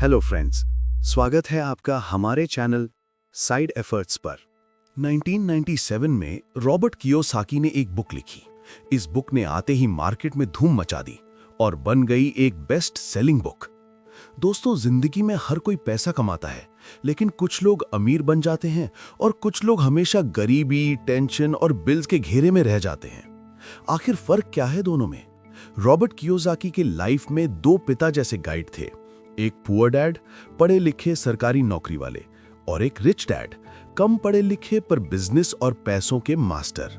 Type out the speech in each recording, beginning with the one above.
Hello friends, स्वागत है आपका हमारे चैनल साइड एफर्ट्स पर। 1997 में रॉबर्ट कियोसाकी ने एक बुक लिखी। इस बुक ने आते ही मार्केट में धूम मचा दी और बन गई एक बेस्ट सेलिंग बुक। दोस्तों, जिंदगी में हर कोई पैसा कमाता है, लेकिन कुछ लोग अमीर बन जाते हैं और कुछ लोग हमेशा गरीबी, टेंशन और बिल्स के घेरे में रह जाते हैं। आखिर फर्क क्या है दोनों में? रॉबर्ट कियोसाकी के लाइफ में दो पिता जैसे गाइड थे, एक पुअर डैड, पढ़े लिखे सरकारी नौकरी वाले, और एक रिच डैड, कम पढ़े लिखे पर बिजनेस और पैसों के मास्टर।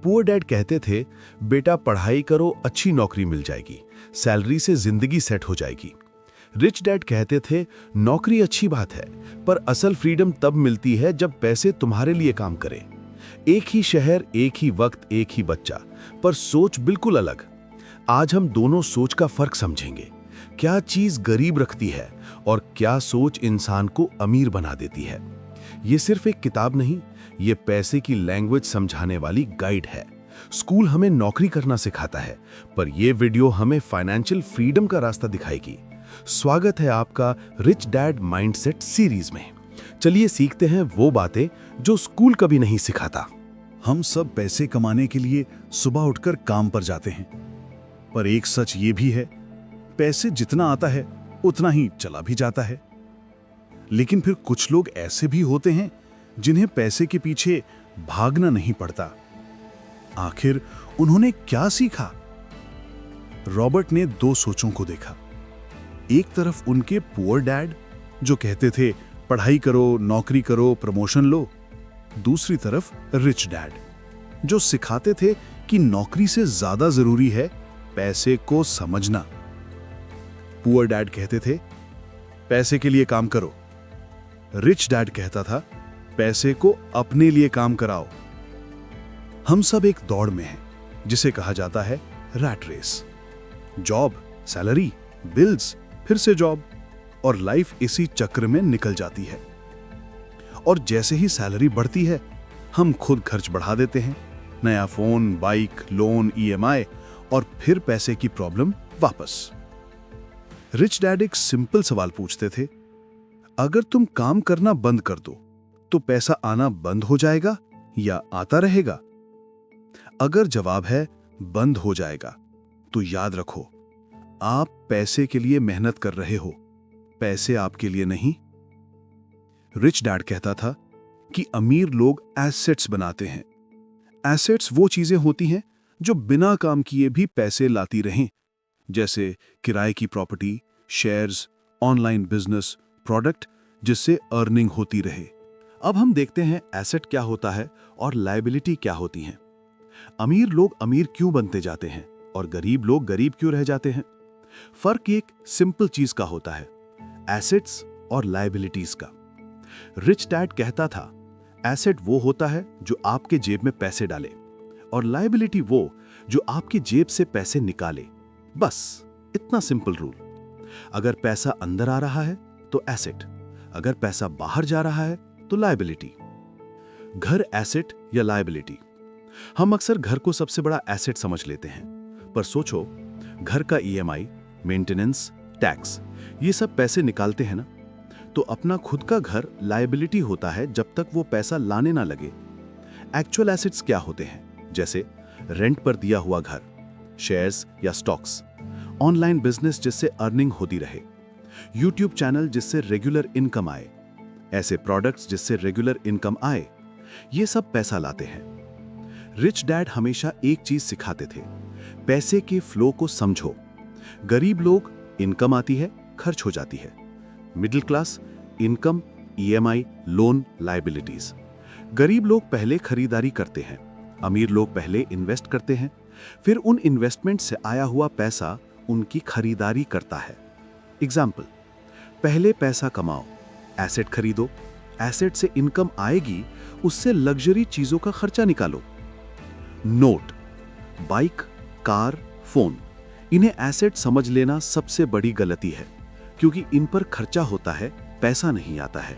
पुअर डैड कहते थे, बेटा पढ़ाई करो, अच्छी नौकरी मिल जाएगी, सैलरी से जिंदगी सेट हो जाएगी। रिच डैड कहते थे, नौकरी अच्छी बात है, पर असल फ्रीडम तब मिलती है जब पैसे तुम्हारे लिए काम करें। एक ही शहर, एक ही वक्त, एक ही बच्चा, पर सोच बिल्कुल अलग। आज हम दोनों सोच का फर्क समझेंगे। क्या चीज गरीब रखती है और क्या सोच इंसान को अमीर बना देती है। ये सिर्फ एक किताब नहीं, ये पैसे की लैंग्वेज समझाने वाली गाइड है। स्कूल हमें नौकरी करना सिखाता है, पर यह वीडियो हमें फाइनेंशियल फ्रीडम का रास्ता दिखाएगी। स्वागत है आपका रिच डैड माइंडसेट सीरीज में। चलिए सीखते हैं वो बातें जो स्कूल कभी नहीं सिखाता। हम सब पैसे कमाने के लिए सुबह उठकर काम पर जाते हैं, पर एक सच ये भी है, पैसे जितना आता है उतना ही चला भी जाता है। लेकिन फिर कुछ लोग ऐसे भी होते हैं जिन्हें पैसे के पीछे भागना नहीं पड़ता। आखिर उन्होंने क्या सीखा? रॉबर्ट ने दो सोचों को देखा। एक तरफ उनके पुअर डैड जो कहते थे, पढ़ाई करो, नौकरी करो, प्रमोशन लो। दूसरी तरफ रिच डैड जो सिखाते थे कि नौकरी से ज्यादा जरूरी है पैसे को समझना। पुअर डैड कहते थे, पैसे के लिए काम करो। रिच डैड कहता था, पैसे को अपने लिए काम कराओ। हम सब एक दौड़ में हैं जिसे कहा जाता है rat race. Job, salary, bills, फिर से जॉब, और लाइफ इसी चक्र में निकल जाती है। और जैसे ही सैलरी बढ़ती है, हम खुद खर्च बढ़ा देते हैं। नया फोन, बाइक, लोन, ईएमआई, और फिर पैसे की प्रॉब्लम वापस। रिच डैड एक सिंपल सवाल पूछते थे, अगर तुम काम करना बंद कर दो तो पैसा आना बंद हो जाएगा या आता रहेगा? अगर जवाब है बंद हो जाएगा, तो याद रखो, आप पैसे के लिए मेहनत कर रहे हो, पैसे आपके लिए नहीं। रिच डैड कहता था कि अमीर लोग एसेट्स बनाते हैं। एसेट्स वो चीजें होती हैं जो बिना काम किए भी पैसे लाती रहें, जैसे किराए की property, shares, online business, product जिससे अर्निंग होती रहे। अब हम देखते हैं एसेट क्या होता है और लायबिलिटी क्या होती हैं। अमीर लोग अमीर क्यों बनते जाते हैं और गरीब लोग गरीब क्यों रह जाते हैं? फर्क एक सिंपल चीज का होता है, एसेट्स और लायबिलिटीज का। रिच डैड कहता था, एसेट वो होता है जो आपके जेब में पैसे डाले, और लायबिलिटी वो जो आपकी जेब से पैसे निकाले। बस इतना सिंपल रूल। अगर पैसा अंदर आ रहा है तो एसेट, अगर पैसा बाहर जा रहा है तो लायबिलिटी। घर एसेट या लायबिलिटी? हम अक्सर घर को सबसे बड़ा एसेट समझ लेते हैं, पर सोचो, घर का ईएमआई, मेंटेनेंस, टैक्स, ये सब पैसे निकालते हैं ना। तो अपना खुद का घर लायबिलिटी होता है जब तक वो पैसा लाने ना लगे। एक्चुअल एसेट्स क्या होते हैं? जैसे रेंट पर दिया हुआ घर, शेयर्स या स्टॉक्स, ऑनलाइन बिजनेस जिससे अर्निंग होती रहे, यूट्यूब चैनल जिससे रेगुलर इनकम आए, ऐसे प्रोडक्ट्स जिससे रेगुलर इनकम आए, ये सब पैसा लाते हैं। रिच डैड हमेशा एक चीज सिखाते थे, पैसे के फ्लो को समझो। गरीब लोग, इनकम आती है, खर्च हो जाती है। Middle class, income, EMI, loan, liabilities. गरीब लोग पहले खरीदारी करते हैं, अमीर लोग पहले इन्वेस्ट करते हैं, फिर उन इन्वेस्टमेंट से आया हुआ पैसा उनकी खरीदारी करता है। एग्जाम्पल, पहले पैसा कमाओ, एसेट खरीदो, एसेट से इनकम आएगी, उससे लग्जरी चीजों का खर्चा निकालो। नोट, बाइक, कार, फोन, इन्हें एसेट समझ लेना सबसे बड़ी गलती है, क्योंकि इन पर खर्चा होता है, पैसा नहीं आता है।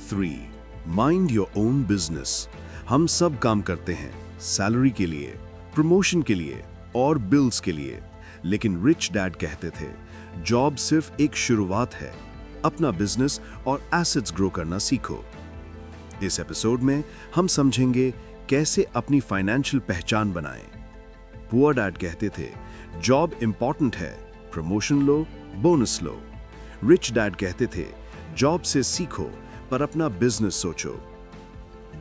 3. Mind your own business. हम सब काम करते हैं, सैलरी के लिए, प्रमोशन के लिए और बिल्स के लिए, लेकिन रिच डैड कहते थे, जॉब सिर्फ एक शुरुआत है, अपना बिजनेस और एसेट्स ग्रो करना सीखो। इस एपिसोड में हम समझेंगे कैसे अपनी फाइनेंशियल पहचान बनाएं। पुअर डैड कहते थे, जॉब इंपॉर्टेंट है, प्रमोशन लो, बोनस लो। रिच डैड कहते थे, जॉब से सीखो पर अपना बिजनेस सोचो।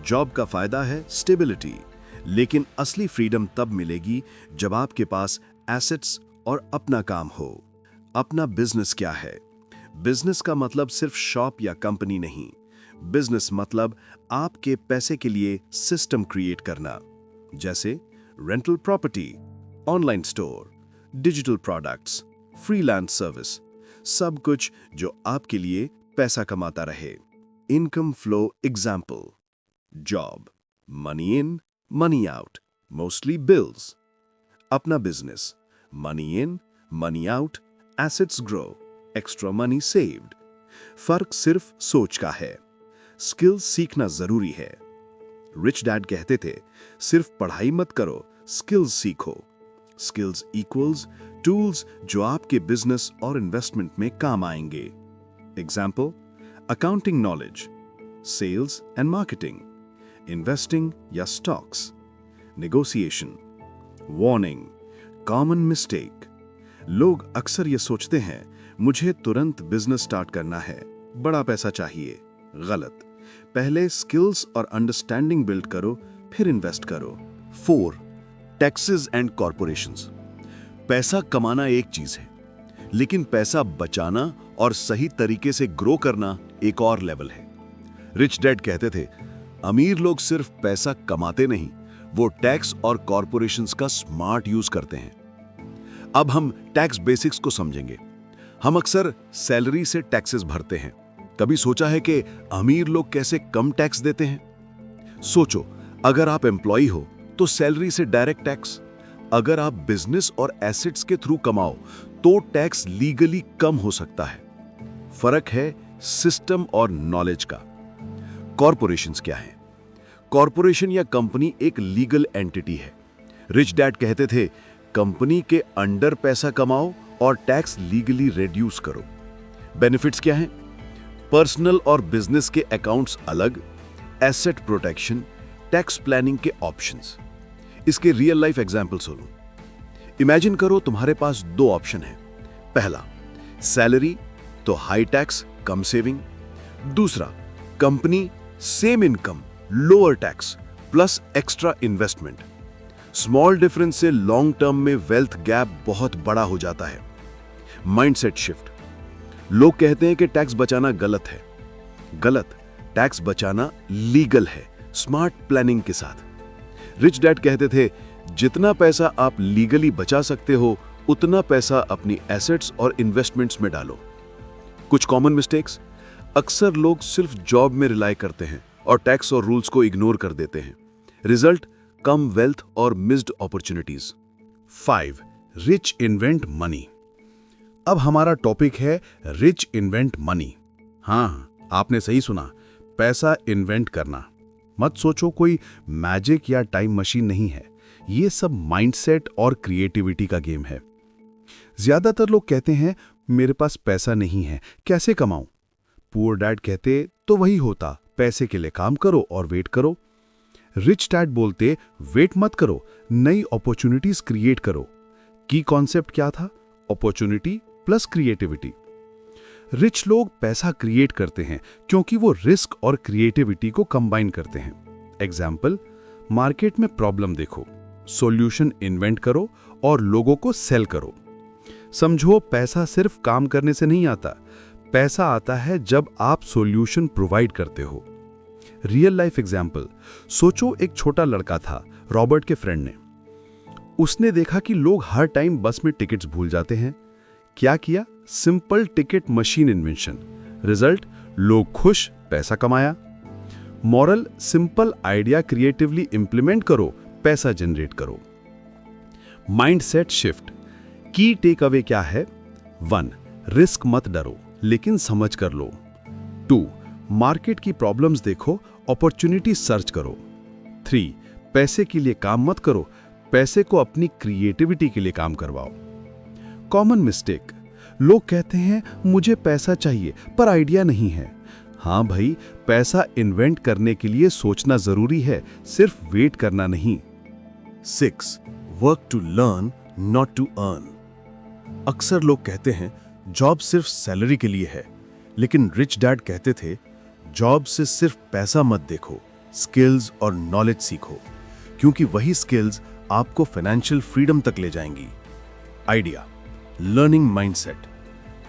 जॉब का फायदा है स्टेबिलिटी, लेकिन असली फ्रीडम तब मिलेगी जब आपके पास एसेट्स और अपना काम हो। अपना बिजनेस क्या है? बिजनेस का मतलब सिर्फ शॉप या कंपनी नहीं। बिजनेस मतलब आपके पैसे के लिए सिस्टम क्रिएट करना, जैसे rental property, online store, digital products, freelance service, सब कुछ जो आपके लिए पैसा कमाता रहे। Income flow example, job, money in, money out, mostly bills. अपना business, money in, money out, assets grow, extra money saved. फर्क सिर्फ सोच का है। स्किल्स सीखना जरूरी है। रिच डैड कहते थे, सिर्फ पढ़ाई मत करो, स्किल्स सीखो। स्किल्स इक्वल्स टूल्स जो आपके बिजनेस और इन्वेस्टमेंट में काम आएंगे। Example, accounting knowledge, sales and marketing, investing या stocks, negotiation, warning, common mistake. लोग अक्सर ये सोचते हैं, मुझे तुरंत बिजनेस स्टार्ट करना है, बड़ा पैसा चाहिए। गलत। पहले स्किल्स और अंडरस्टैंडिंग बिल्ड करो, फिर इन्वेस्ट करो। 4. Taxes and corporations. पैसा कमाना एक चीज है, लेकिन पैसा बचाना और सही तरीके से ग्रो करना एक और लेवल है। रिच डैड कहते थे, अमीर लोग सिर्फ पैसा कमाते नहीं, वो टैक्स और कॉरपोरेशंस का स्मार्ट यूज करते हैं। अब हम टैक्स बेसिक्स को समझेंगे। हम अक्सर सैलरी से टैक्सेस भरते हैं। कभी सोचा है कि अमीर लोग कैसे कम टैक्स देते हैं? सोचो, अगर आप एम्प्लॉय हो तो सैलरी से डायरेक्ट टैक्स, अगर आप बिजनेस और एसेट्स के थ्रू कमाओ तो टैक्स लीगली कम हो सकता है। फर्क है सिस्टम और नॉलेज का। कॉरपोरेशंस क्या है? कॉरपोरेशन या कंपनी एक लीगल एंटिटी है। रिच डैड कहते थे, कंपनी के अंडर पैसा कमाओ और टैक्स लीगली रिड्यूस करो। बेनिफिट्स क्या हैं? पर्सनल और बिजनेस के अकाउंट्स अलग, एसेट प्रोटेक्शन, टैक्स प्लानिंग के ऑप्शंस। इसके रियल लाइफ एग्जांपल सुनो। इमेजिन करो तुम्हारे पास 2 ऑप्शन हैं। पहला, सैलरी तो हाई टैक्स कम सेविंग। दूसरा, company same income lower tax plus extra investment. Small difference से लॉन्ग टर्म में वेल्थ गैप बहुत बड़ा हो जाता है। Mindset shift. लोग कहते हैं कि टैक्स बचाना गलत है। गलत। टैक्स बचाना लीगल है, स्मार्ट प्लानिंग के साथ। रिच डैड कहते थे, जितना पैसा आप लीगली बचा सकते हो उतना पैसा अपनी एसेट्स और इन्वेस्टमेंट्स में डालो। कुछ कॉमन मिस्टेक्स। अक्सर लोग सिर्फ जॉब में रिलाई करते हैं और टैक्स और रूल्स को इग्नोर कर देते हैं। रिजल्ट, कम वेल्थ और missed opportunities. 5. Rich invent money. अब हमारा टॉपिक है रिच इन्वेंट मनी। हाँ, आपने सही सुना, पैसा इन्वेंट करना। मत सोचो कोई मैजिक या टाइम मशीन नहीं है। ये सब माइंडसेट और क्रिएटिविटी का गेम है। ज्यादातर लोग कहते हैं, मेरे पास पैसा नहीं है, कैसे कमाऊं? पुअर डैड कहते, तो वही होता, पैसे के लिए काम करो और वेट करो। रिच डैड बोलते, वेट मत करो, नई अपॉर्चुनिटीज क्रिएट करो। की कॉन्सेप्ट क्या था? Opportunity plus creativity. रिच लोग पैसा क्रिएट करते हैं क्योंकि वो रिस्क और क्रिएटिविटी को कंबाइन करते हैं। एग्जाम्पल, मार्केट में प्रॉब्लम देखो, सॉल्यूशन इन्वेंट करो और लोगों को सेल करो। समझो, पैसा सिर्फ काम करने से नहीं आता, पैसा आता है जब आप सॉल्यूशन प्रोवाइड करते हो। रियल लाइफ एग्जाम्पल, सोचो एक छोटा लड़का था, रॉबर्ट के फ्रेंड ने। उसने देखा कि लोग हर टाइम बस में टिकट्स भूल जाते हैं। क्या किया? Simple ticket machine invention. Result, लोग खुश, पैसा कमाया। Moral, simple idea creatively implement करो, पैसा जनरेट करो। Mindset shift. की टेक अवे क्या है? 1. रिस्क मत डरो, लेकिन समझ कर लो। 2. मार्केट की प्रॉब्लम्स देखो, अपॉर्चुनिटी सर्च करो। 3. पैसे के लिए काम मत करो, पैसे को अपनी क्रिएटिविटी के लिए काम करवाओ। Common mistake. लोग कहते हैं मुझे पैसा चाहिए पर आइडिया नहीं है। हाँ भाई, पैसा इन्वेंट करने के लिए सोचना जरूरी है, सिर्फ वेट करना नहीं। 6. Work to learn not to earn. अक्सर लोग कहते हैं जॉब सिर्फ सैलरी के लिए है, लेकिन रिच डैड कहते थे जॉब से सिर्फ पैसा मत देखो, स्किल्स और नॉलेज सीखो, क्योंकि वही स्किल्स आपको फाइनेंशियल फ्रीडम तक ले जाएंगी। Idea, learning mindset.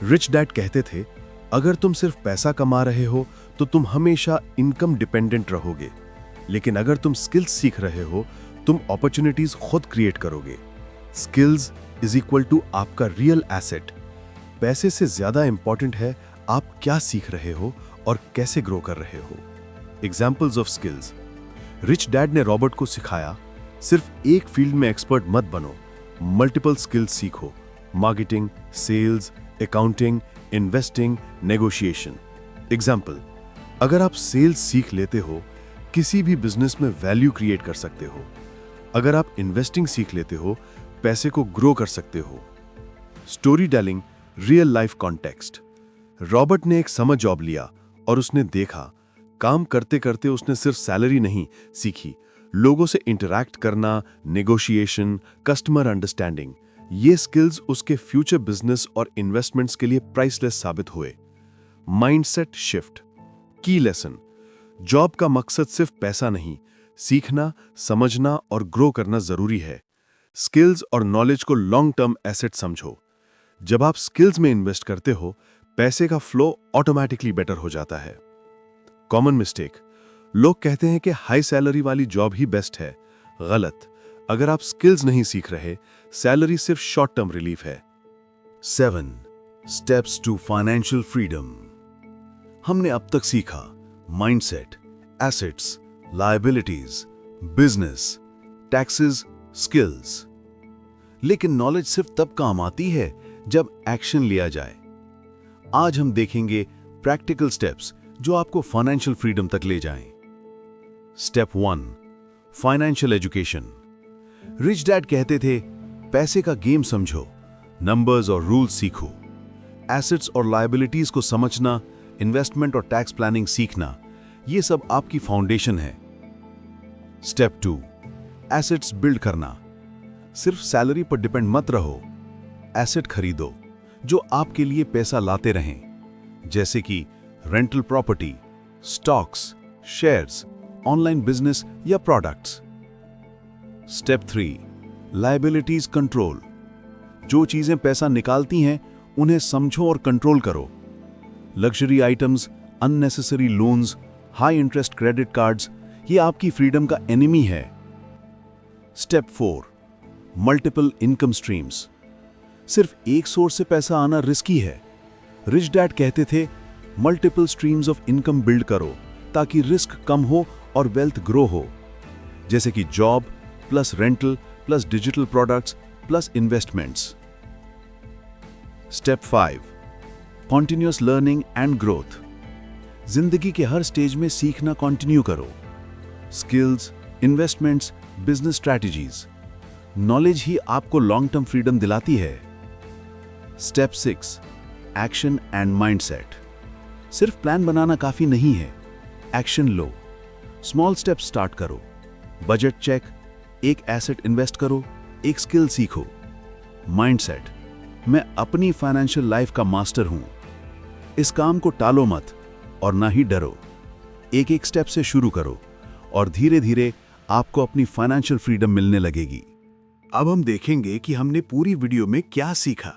Rich dad कहते थे अगर तुम सिर्फ पैसा कमा रहे हो तो तुम हमेशा इनकम डिपेंडेंट रहोगे, लेकिन अगर तुम स्किल्स सीख रहे हो तुम अपॉर्चुनिटीज खुद क्रिएट करोगे। स्किल्स इज इक्वल टू आपका रियल एसेट। पैसे से ज्यादा इंपॉर्टेंट है आप क्या सीख रहे हो और कैसे ग्रो कर रहे हो। Examples of skills. Rich dad ने रॉबर्ट को सिखाया सिर्फ एक फील्ड में एक्सपर्ट मत बनो, मल्टीपल स्किल्स सीखो, marketing, sales, accounting, investing, negotiation. Example, अगर आप सेल्स सीख लेते हो किसी भी बिजनेस में वैल्यू क्रिएट कर सकते हो। अगर आप इन्वेस्टिंग सीख लेते हो पैसे को ग्रो कर सकते हो। Story telling, real life context. Robert ने एक समर जॉब लिया और उसने देखा काम करते करते उसने सिर्फ सैलरी नहीं सीखी, लोगों से इंटरैक्ट करना, नेगोशिएशन, कस्टमर अंडरस्टैंडिंग। ये स्किल्स उसके फ्यूचर बिजनेस और इन्वेस्टमेंट्स के लिए प्राइसलेस साबित हुए। Mindset shift. की लेसन, जॉब का मकसद सिर्फ पैसा नहीं, सीखना, समझना और ग्रो करना जरूरी है। स्किल्स और नॉलेज को लॉन्ग टर्म एसेट समझो। जब आप स्किल्स में इन्वेस्ट करते हो पैसे का फ्लो ऑटोमेटिकली बेटर हो जाता है। कॉमन मिस्टेक, लोग कहते हैं कि हाई सैलरी वाली जॉब ही बेस्ट है। गलत। अगर आप स्किल्स नहीं सीख रहे सैलरी सिर्फ शॉर्ट टर्म रिलीफ है। 7. Steps to financial freedom. हमने अब तक सीखा mindset, assets, liabilities, business, taxes, skills. लेकिन नॉलेज सिर्फ तब काम आती है जब एक्शन लिया जाए। आज हम देखेंगे प्रैक्टिकल स्टेप्स जो आपको फाइनेंशियल फ्रीडम तक ले जाएं। Step 1, financial education. Rich dad कहते थे पैसे का गेम समझो, नंबर्स और रूल्स सीखो। एसेट्स और लायबिलिटीज को समझना, इन्वेस्टमेंट और टैक्स प्लानिंग सीखना, ये सब आपकी फाउंडेशन है। स्टेप 2, एसेट्स बिल्ड करना। सिर्फ सैलरी पर डिपेंड मत रहो, एसेट खरीदो जो आपके लिए पैसा लाते रहें, जैसे कि rental property, stocks, shares, online business या प्रोडक्ट्स। Step 3, liabilities control. जो चीजें पैसा निकालती हैं उन्हें समझो और कंट्रोल करो। Luxury items, unnecessary loans, high interest credit cards, ये आपकी फ्रीडम का एनिमी है। Step 4, multiple income streams. सिर्फ एक सोर्स से पैसा आना रिस्की है। रिच डैड कहते थे multiple streams of income build करो ताकि रिस्क कम हो और वेल्थ ग्रो हो, जैसे कि job plus rental plus digital products plus investments. Step 5, continuous learning and growth. जिंदगी के हर स्टेज में सीखना कंटिन्यू करो। Skills, investments, business strategies. Knowledge ही आपको लॉन्ग टर्म फ्रीडम दिलाती है। Step 6, action and mindset. सिर्फ प्लान बनाना काफी नहीं है, एक्शन लो। स्मॉल स्टेप स्टार्ट करो, बजट चेक, एक एसेट इन्वेस्ट करो, एक स्किल सीखो। माइंडसेट, मैं अपनी फाइनेंशियल लाइफ का मास्टर हूं। इस काम को टालो मत और ना ही डरो। एक एक स्टेप से शुरू करो और धीरे धीरे आपको अपनी फाइनेंशियल फ्रीडम मिलने लगेगी। अब हम देखेंगे कि हमने पूरी वीडियो में क्या सीखा।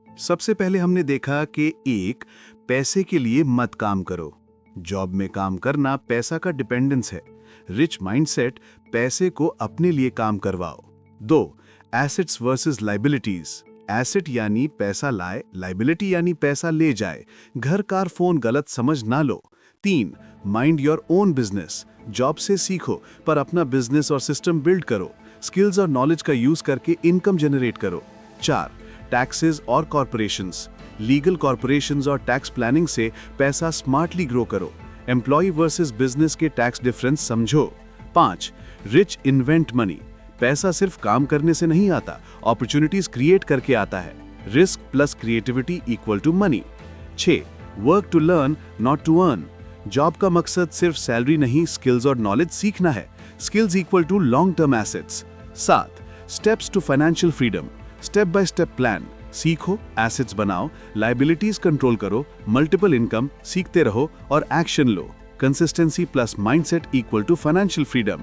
सबसे पहले हमने देखा कि एक, पैसे के लिए मत काम करो। जॉब में काम करना पैसा का डिपेंडेंस है। रिच माइंडसेट, पैसे को अपने लिए काम करवाओ। 2, एसेट्स वर्सेस लायबिलिटीज। एसेट यानी पैसा लाए, लायबिलिटी यानी पैसा ले जाए। घर, कार, फोन गलत समझ ना लो। 3, mind your own business. Job से सीखो पर अपना बिजनेस और सिस्टम बिल्ड करो। स्किल्स और नॉलेज का यूज करके इनकम जनरेट करो। 4, टैक्सेस और कॉर्पोरेशंस। लीगल कॉर्पोरेशंस और टैक्स प्लानिंग से पैसा स्मार्टली ग्रो करो। एम्प्लॉय वर्सेस बिजनेस के टैक्स डिफरेंस समझो। 5, रिच इन्वेंट मनी। पैसा सिर्फ काम करने से नहीं आता, अपॉर्चुनिटीज क्रिएट करके आता है। Risk plus creativity equal to money. 6. Work to learn not to earn. Job का मकसद सिर्फ सैलरी नहीं, स्किल्स और नॉलेज सीखना है। Skills equal to long term assets. 7. Steps to financial freedom. Step by step plan. सीखो, एसेट्स बनाओ, liabilities control करो, मल्टीपल इनकम सीखते रहो और एक्शन लो। Consistency plus mindset equal to financial freedom.